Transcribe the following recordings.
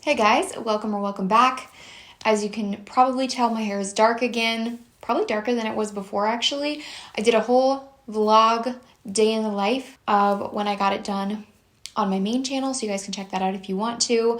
Hey guys, welcome or welcome back. As you can probably tell, my hair is dark again, probably darker than it was before actually. I did a whole vlog day in the life of when I got it done on my main channel, so you guys can check that out if you want to.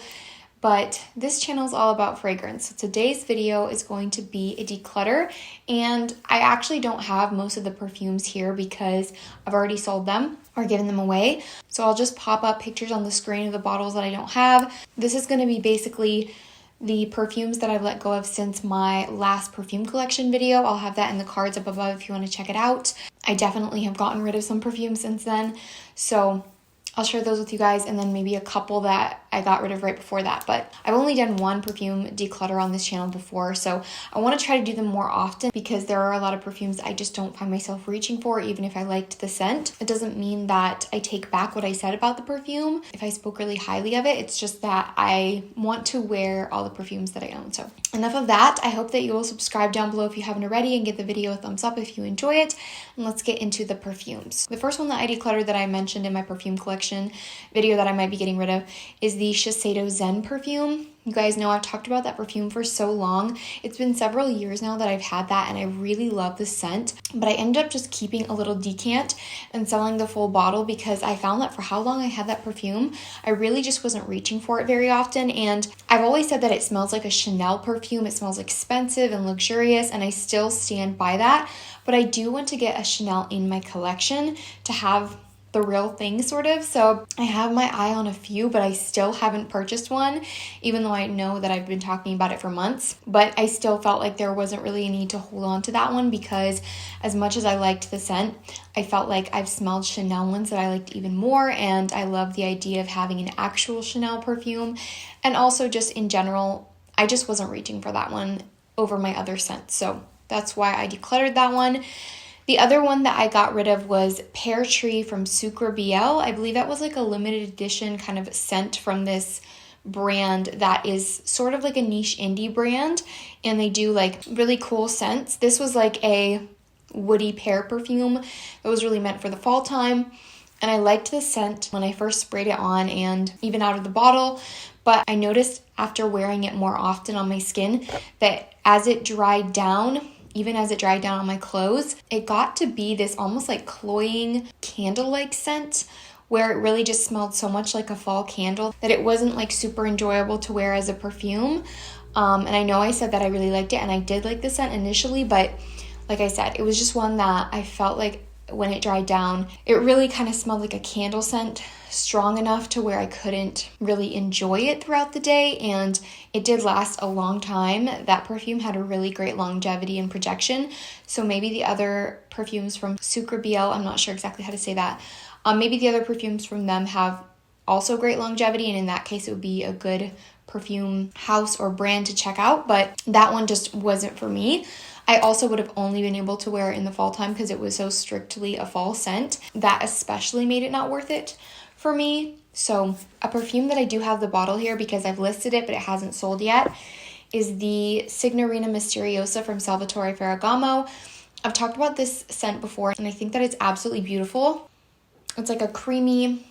But this channel is all about fragrance. So today's video is going to be a declutter, and I actually don't have most of the perfumes here because I've already sold them or given them away. So I'll just pop up pictures on the screen of the bottles that I don't have. This is going to be basically the perfumes that I've let go of since my last perfume collection video. I'll have that in the cards up above if you want to check it out. I definitely have gotten rid of some perfumes since then, so I'll share those with you guys, and then maybe a couple that I got rid of right before that. But I've only done one perfume declutter on this channel before, so I want to try to do them more often because there are a lot of perfumes I just don't find myself reaching for, even if I liked the scent. It doesn't mean that I take back what I said about the perfume if I spoke really highly of it. It's just that I want to wear all the perfumes that I own. So enough of that. I hope that you will subscribe down below if you haven't already, and give the video a thumbs up if you enjoy it. And let's get into the perfumes. The first one that I decluttered that I mentioned in my perfume collection video that I might be getting rid of is the Shiseido Zen perfume. You guys know I've talked about that perfume for so long. It's been several years now that I've had that, and I really love the scent, but I ended up just keeping a little decant and selling the full bottle because I found that for how long I had that perfume, I really just wasn't reaching for it very often. And I've always said that it smells like a Chanel perfume. It smells expensive and luxurious, and I still stand by that, but I do want to get a Chanel in my collection to have the real thing, sort of. So I have my eye on a few, but I still haven't purchased one, even though I know that I've been talking about it for months. But I still felt like there wasn't really a need to hold on to that one because as much as I liked the scent, I felt like I've smelled Chanel ones that I liked even more, and I love the idea of having an actual Chanel perfume. And also just in general, I just wasn't reaching for that one over my other scents. So that's why I decluttered that one. The other one that I got rid of was Pear Tree from Sucra BL. I believe that was like a limited edition kind of scent from this brand that is sort of like a niche indie brand, and they do like really cool scents. This was like a woody pear perfume that was really meant for the fall time, and I liked the scent when I first sprayed it on and even out of the bottle, but I noticed after wearing it more often on my skin that as it dried down, even as it dried down on my clothes, it got to be this almost like cloying candle-like scent where it really just smelled so much like a fall candle that it wasn't like super enjoyable to wear as a perfume. And I know I said that I really liked it, and I did like the scent initially, but like I said, it was just one that I felt like when it dried down, it really kind of smelled like a candle scent, strong enough to where I couldn't really enjoy it throughout the day. And it did last a long time. That perfume had a really great longevity and projection. So maybe the other perfumes from Sucra BL, I'm not sure exactly how to say that. Maybe the other perfumes from them have also great longevity, and in that case it would be a good perfume house or brand to check out, but that one just wasn't for me. I also would have only been able to wear it in the fall time because it was so strictly a fall scent. That especially made it not worth it for me. So a perfume that I do have the bottle here because I've listed it but it hasn't sold yet is the Signarina Mysteriosa from Salvatore Ferragamo. I've talked about this scent before, and I think that it's absolutely beautiful. It's like a creamy,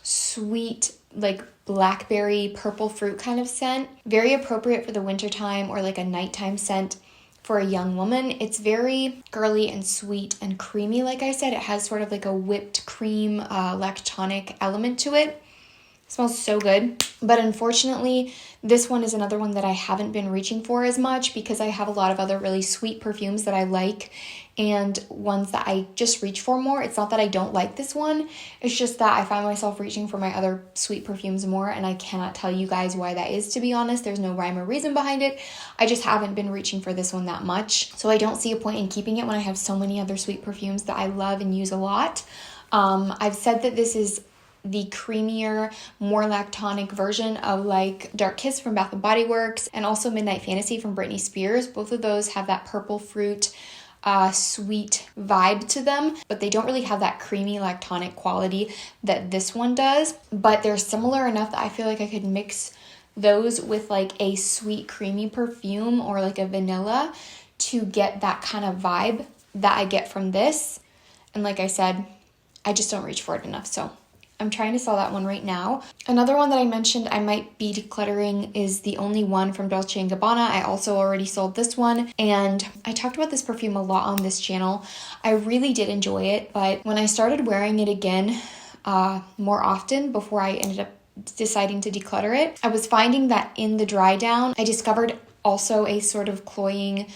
sweet, like blackberry, purple fruit kind of scent. Very appropriate for the wintertime or like a nighttime scent for a young woman. It's very girly and sweet and creamy. Like I said, it has sort of like a whipped cream, lactonic element to it. It smells so good. But unfortunately, this one is another one that I haven't been reaching for as much because I have a lot of other really sweet perfumes that I like and ones that I just reach for more. It's not that I don't like this one. It's just that I find myself reaching for my other sweet perfumes more, and I cannot tell you guys why that is, to be honest. There's no rhyme or reason behind it. I just haven't been reaching for this one that much. So I don't see a point in keeping it when I have so many other sweet perfumes that I love and use a lot. I've said that this is the creamier, more lactonic version of like Dark Kiss from Bath & Body Works, and also Midnight Fantasy from Britney Spears. Both of those have that purple fruit, sweet vibe to them, but they don't really have that creamy lactonic quality that this one does. But they're similar enough that I feel like I could mix those with like a sweet creamy perfume or like a vanilla to get that kind of vibe that I get from this. And like I said, I just don't reach for it enough. So I'm trying to sell that one right now. Another one that I mentioned I might be decluttering is the Only One from Dolce & Gabbana. I also already sold this one, and I talked about this perfume a lot on this channel. I really did enjoy it, but when I started wearing it again more often before I ended up deciding to declutter it, I was finding that in the dry down, I discovered also a sort of cloying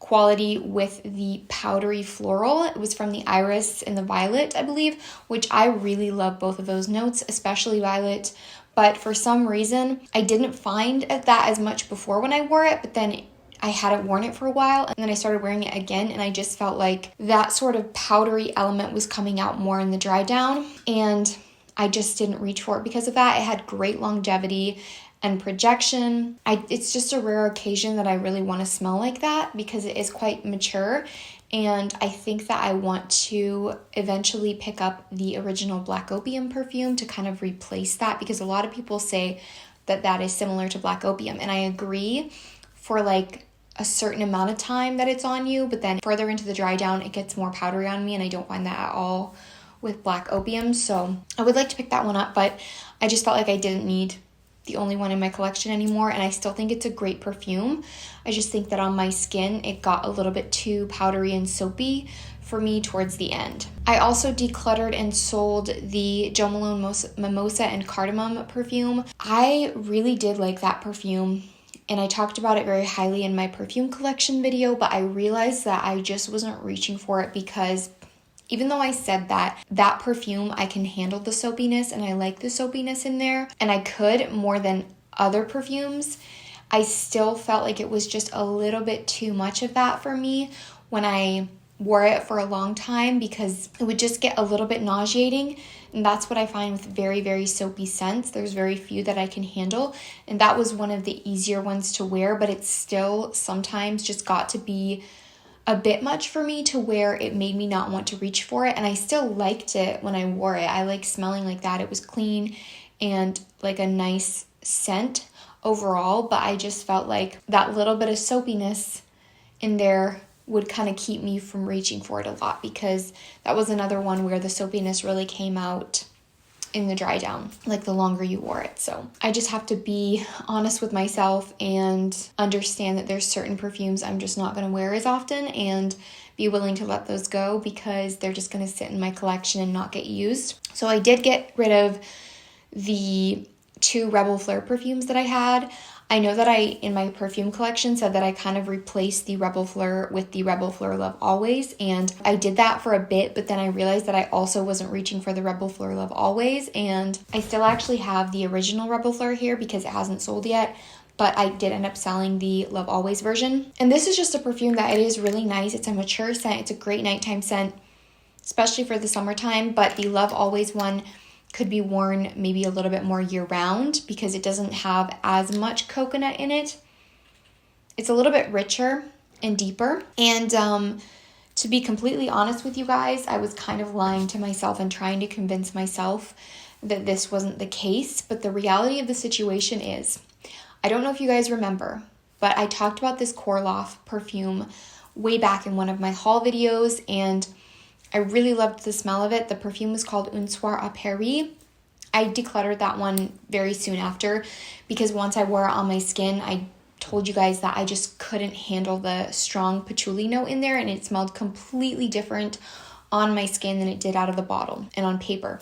quality with the powdery floral. It was from the Iris and the Violet, I believe, which I really love both of those notes, especially Violet. But for some reason, I didn't find that as much before when I wore it, but then I hadn't worn it for a while, and then I started wearing it again, and I just felt like that sort of powdery element was coming out more in the dry down, and I just didn't reach for it because of that. It had great longevity and projection. It's just a rare occasion that I really want to smell like that because it is quite mature, and I think that I want to eventually pick up the original Black Opium perfume to kind of replace that, because a lot of people say that that is similar to Black Opium, and I agree for like a certain amount of time that it's on you, but then further into the dry down it gets more powdery on me, and I don't find that at all with Black Opium. So I would like to pick that one up, but I just felt like I didn't need the Only One in my collection anymore, and I still think it's a great perfume. I just think that on my skin it got a little bit too powdery and soapy for me towards the end. I also decluttered and sold the Jo Malone Mimosa and Cardamom perfume. I really did like that perfume, and I talked about it very highly in my perfume collection video, but I realized that I just wasn't reaching for it because even though I said that perfume, I can handle the soapiness and I like the soapiness in there, and I could more than other perfumes, I still felt like it was just a little bit too much of that for me when I wore it for a long time, because it would just get a little bit nauseating, and that's what I find with very, very soapy scents. There's very few that I can handle, and that was one of the easier ones to wear, but it still sometimes just got to be a bit much for me to where it made me not want to reach for it, and I still liked it when I wore it. I like smelling like that. It was clean and like a nice scent overall, but I just felt like that little bit of soapiness in there would kind of keep me from reaching for it a lot, because that was another one where the soapiness really came out in the dry down, like the longer you wore it. So I just have to be honest with myself and understand that there's certain perfumes I'm just not going to wear as often, and be willing to let those go because they're just going to sit in my collection and not get used. So I did get rid of the 2 Rebel Fleur perfumes that I had. I know that I, in my perfume collection, said that I kind of replaced the Rebel Fleur with the Rebel Fleur Love Always, and I did that for a bit, but then I realized that I also wasn't reaching for the Rebel Fleur Love Always, and I still actually have the original Rebel Fleur here because it hasn't sold yet, but I did end up selling the Love Always version. And this is just a perfume that it is really nice. It's a mature scent. It's a great nighttime scent, especially for the summertime, but the Love Always one could be worn maybe a little bit more year-round because it doesn't have as much coconut in it. It's a little bit richer and deeper. And to be completely honest with you guys, I was kind of lying to myself and trying to convince myself that this wasn't the case. But the reality of the situation is, I don't know if you guys remember, but I talked about this Korloff perfume way back in one of my haul videos, and I really loved the smell of it. The perfume was called Un Soir à Paris. I decluttered that one very soon after because once I wore it on my skin, I told you guys that I just couldn't handle the strong patchouli note in there, and it smelled completely different on my skin than it did out of the bottle and on paper.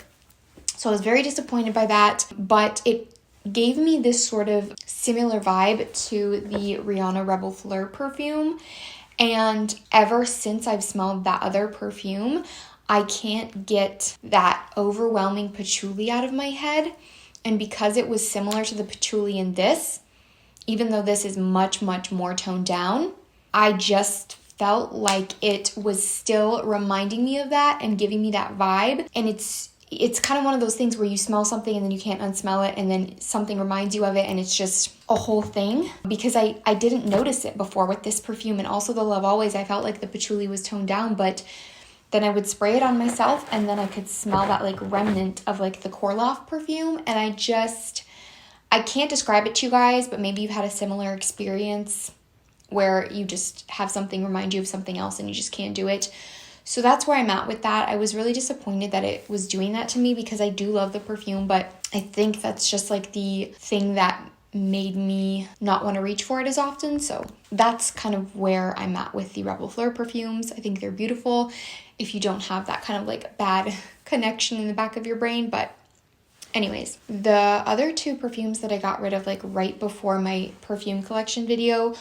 So I was very disappointed by that, but it gave me this sort of similar vibe to the Rihanna Rebel Fleur perfume. And ever since I've smelled that other perfume, I can't get that overwhelming patchouli out of my head. And because it was similar to the patchouli in this, even though this is much, much more toned down, I just felt like it was still reminding me of that and giving me that vibe. And it's kind of one of those things where you smell something and then you can't unsmell it, and then something reminds you of it, and it's just a whole thing. Because I didn't notice it before with this perfume, and also the Love Always, I felt like the patchouli was toned down, but then I would spray it on myself and then I could smell that like remnant of like the Korloff perfume, and I can't describe it to you guys, but maybe you've had a similar experience where you just have something remind you of something else and you just can't do it. So that's where I'm at with that. I was really disappointed that it was doing that to me because I do love the perfume, but I think that's just like the thing that made me not want to reach for it as often. So that's kind of where I'm at with the Rebel Fleur perfumes. I think they're beautiful if you don't have that kind of like bad connection in the back of your brain. But anyways, the other two perfumes that I got rid of like right before my perfume collection video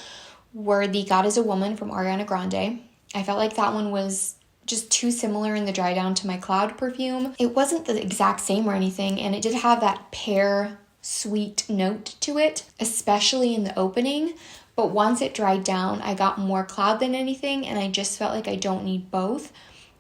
were the God is a Woman from Ariana Grande. I felt like that one was just too similar in the dry down to my Cloud perfume. It wasn't the exact same or anything, and it did have that pear sweet note to it, especially in the opening. But once it dried down, I got more Cloud than anything, and I just felt like I don't need both.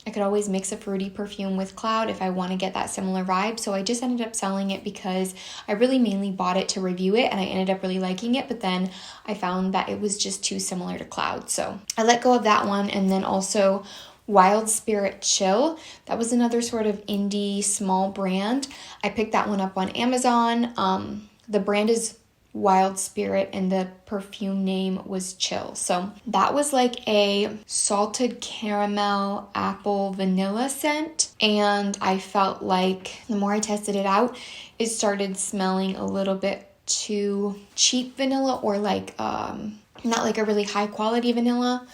I could always mix a fruity perfume with Cloud if I want to get that similar vibe. So I just ended up selling it because I really mainly bought it to review it, and I ended up really liking it, but then I found that it was just too similar to Cloud. So I let go of that one. And then also Wild Spirit Chill. That was another sort of indie small brand. I picked that one up on Amazon. The brand is Wild Spirit and the perfume name was Chill. So that was like a salted caramel apple vanilla scent. And I felt like the more I tested it out, it started smelling a little bit too cheap vanilla, or like not like a really high quality vanilla.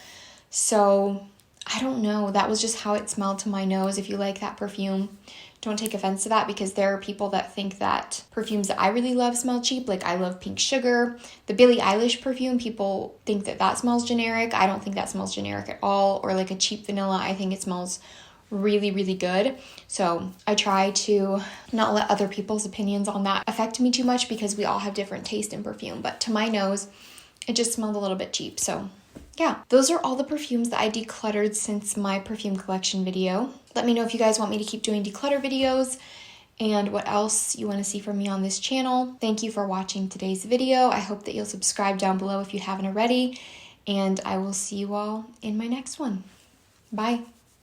So I don't know. That was just how it smelled to my nose. If you like that perfume, don't take offense to that, because there are people that think that perfumes that I really love smell cheap. Like I love Pink Sugar. The Billie Eilish perfume, people think that that smells generic. I don't think that smells generic at all, or like a cheap vanilla. I think it smells really, really good. So I try to not let other people's opinions on that affect me too much, because we all have different taste in perfume. But to my nose, it just smelled a little bit cheap. So yeah, those are all the perfumes that I decluttered since my perfume collection video. Let me know if you guys want me to keep doing declutter videos and what else you want to see from me on this channel. Thank you for watching today's video. I hope that you'll subscribe down below if you haven't already, and I will see you all in my next one. Bye.